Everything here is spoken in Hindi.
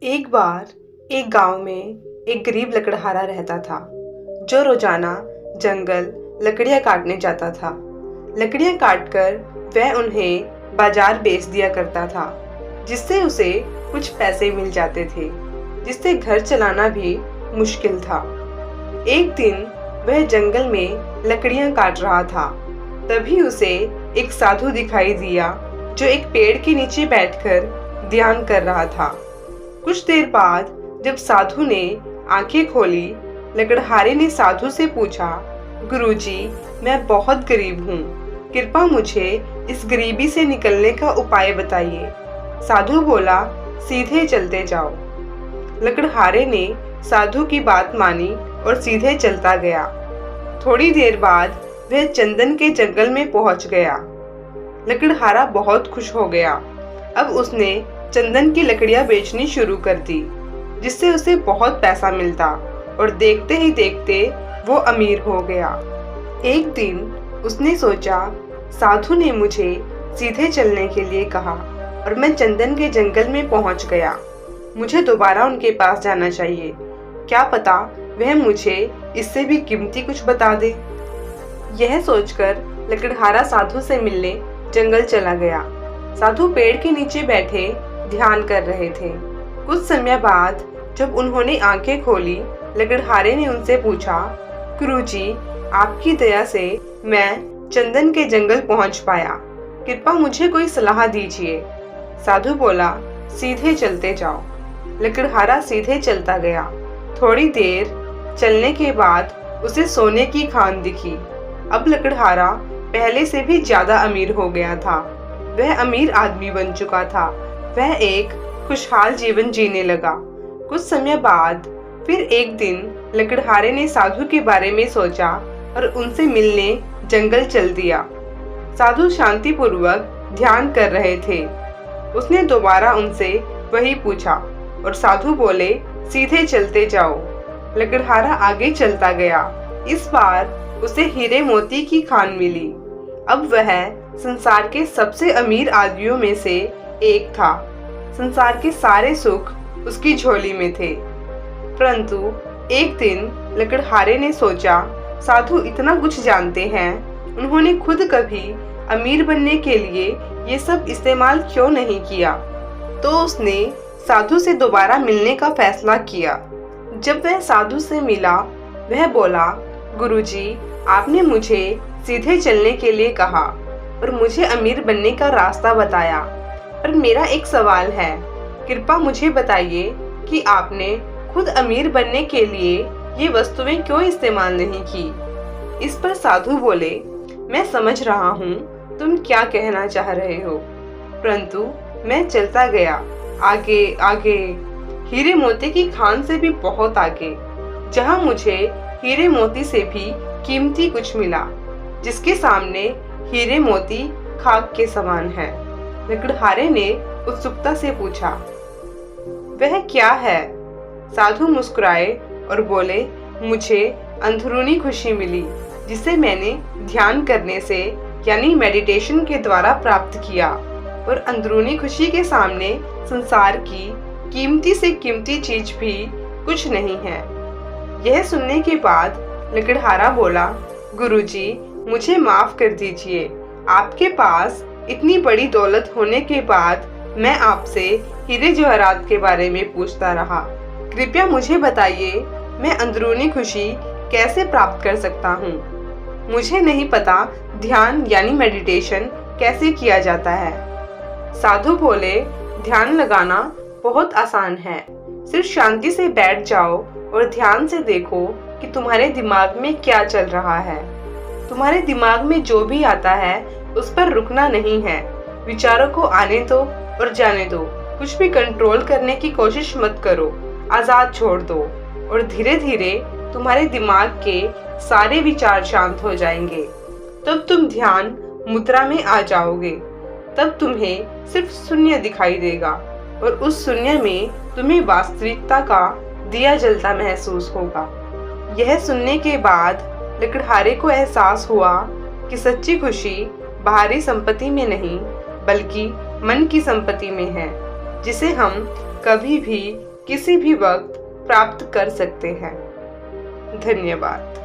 एक बार एक गांव में एक गरीब लकड़हारा रहता था जो रोजाना जंगल लकड़ियां काटने जाता था। लकड़ियां काटकर वह उन्हें बाजार बेच दिया करता था, जिससे उसे कुछ पैसे मिल जाते थे, जिससे घर चलाना भी मुश्किल था। एक दिन वह जंगल में लकड़ियां काट रहा था, तभी उसे एक साधु दिखाई दिया जो एक पेड़ के नीचे बैठकर ध्यान कर रहा था। कुछ देर बाद जब साधु ने आंखें खोली, लकड़हारे ने साधु से पूछा, गुरुजी, मैं बहुत गरीब हूँ, कृपया मुझे इस गरीबी से निकलने का उपाय बताइए। साधु बोला, सीधे चलते जाओ। लकड़हारे ने साधु की बात मानी और सीधे चलता गया। थोड़ी देर बाद वह चंदन के जंगल में पहुंच गया। लकड़हारा बहुत खुश हो गया। अब उसने चंदन की लकड़ियां बेचनी शुरू कर दी, जिससे उसे बहुत पैसा मिलता और देखते ही देखते वो अमीर हो गया। एक दिन उसने सोचा, साधु ने मुझे सीधे चलने के लिए कहा और मैं चंदन के जंगल में पहुंच गया। मुझे दोबारा उनके पास जाना चाहिए, क्या पता वह मुझे इससे भी कीमती कुछ बता दे। यह सोचकर लकड़हारा साधु से मिलने जंगल चला गया। साधु पेड़ के नीचे बैठे ध्यान कर रहे थे। कुछ समय बाद जब उन्होंने आंखें खोली, लकड़हारे ने उनसे पूछा, गुरुजी, आपकी दया से मैं चंदन के जंगल पहुंच पाया, कृपया मुझे कोई सलाह दीजिए। साधु बोला, सीधे चलते जाओ। लकड़हारा सीधे चलता गया। थोड़ी देर चलने के बाद उसे सोने की खान दिखी। अब लकड़हारा पहले से भी ज्यादा अमीर हो गया था। वह अमीर आदमी बन चुका था। वह एक खुशहाल जीवन जीने लगा। कुछ समय बाद फिर एक दिन लकड़हारे ने साधु के बारे में सोचा और उनसे मिलने जंगल चल दिया। साधु शांतिपूर्वक ध्यान कर रहे थे। उसने दोबारा उनसे वही पूछा और साधु बोले, सीधे चलते जाओ। लकड़हारा आगे चलता गया। इस बार उसे हीरे मोती की खान मिली। अब वह संसार के सबसे अमीर आदमियों में से एक था। संसार के सारे सुख उसकी झोली में थे। परंतु एक दिन लकड़हारे ने सोचा, साधु इतना कुछ जानते हैं, उन्होंने खुद कभी अमीर बनने के लिए ये सब इस्तेमाल क्यों नहीं किया। तो उसने साधु से दोबारा मिलने का फैसला किया। जब वह साधु से मिला, वह बोला, गुरुजी, आपने मुझे सीधे चलने के लिए कहा और मुझे अमीर बनने का रास्ता बताया, पर मेरा एक सवाल है, कृपया मुझे बताइए कि आपने खुद अमीर बनने के लिए ये वस्तुएं क्यों इस्तेमाल नहीं की। इस पर साधु बोले, मैं समझ रहा हूँ तुम क्या कहना चाह रहे हो, परंतु मैं चलता गया आगे आगे, हीरे मोती की खान से भी बहुत आगे, जहाँ मुझे हीरे मोती से भी कीमती कुछ मिला, जिसके सामने हीरे मोती खाक के समान है। लकड़हारे ने उत्सुकता से पूछा, वह क्या है। साधु मुस्कुराए और बोले, मुझे अंदरूनी खुशी मिली, जिसे मैंने ध्यान करने से यानी मेडिटेशन के द्वारा प्राप्त किया, और अंदरूनी खुशी के सामने संसार की कीमती से कीमती चीज भी कुछ नहीं है। यह सुनने के बाद लकड़हारा बोला, गुरुजी, मुझे माफ कर दीजिए, आपके पास इतनी बड़ी दौलत होने के बाद मैं आपसे हीरे जवाहरात के बारे में पूछता रहा। कृपया मुझे बताइए, मैं अंदरूनी खुशी कैसे प्राप्त कर सकता हूँ। मुझे नहीं पता ध्यान यानी मेडिटेशन कैसे किया जाता है। साधु बोले, ध्यान लगाना बहुत आसान है, सिर्फ शांति से बैठ जाओ और ध्यान से देखो कि तुम्हारे दिमाग में क्या चल रहा है। तुम्हारे दिमाग में जो भी आता है उस पर रुकना नहीं है। विचारों को आने दो और जाने दो। कुछ भी कंट्रोल करने की कोशिश मत करो, आजाद छोड़ दो, और धीरे धीरे तुम्हारे दिमाग के सारे विचार शांत हो जाएंगे। तब तुम ध्यान मुद्रा में आ जाओगे। तब तुम्हें सिर्फ शून्य दिखाई देगा और उस शून्य में तुम्हें वास्तविकता का दिया जलता महसूस होगा। यह सुनने के बाद लकड़हारे को एहसास हुआ कि सच्ची खुशी बाहरी संपत्ति में नहीं, बल्कि मन की संपत्ति में है, जिसे हम कभी भी किसी भी वक्त प्राप्त कर सकते हैं। धन्यवाद।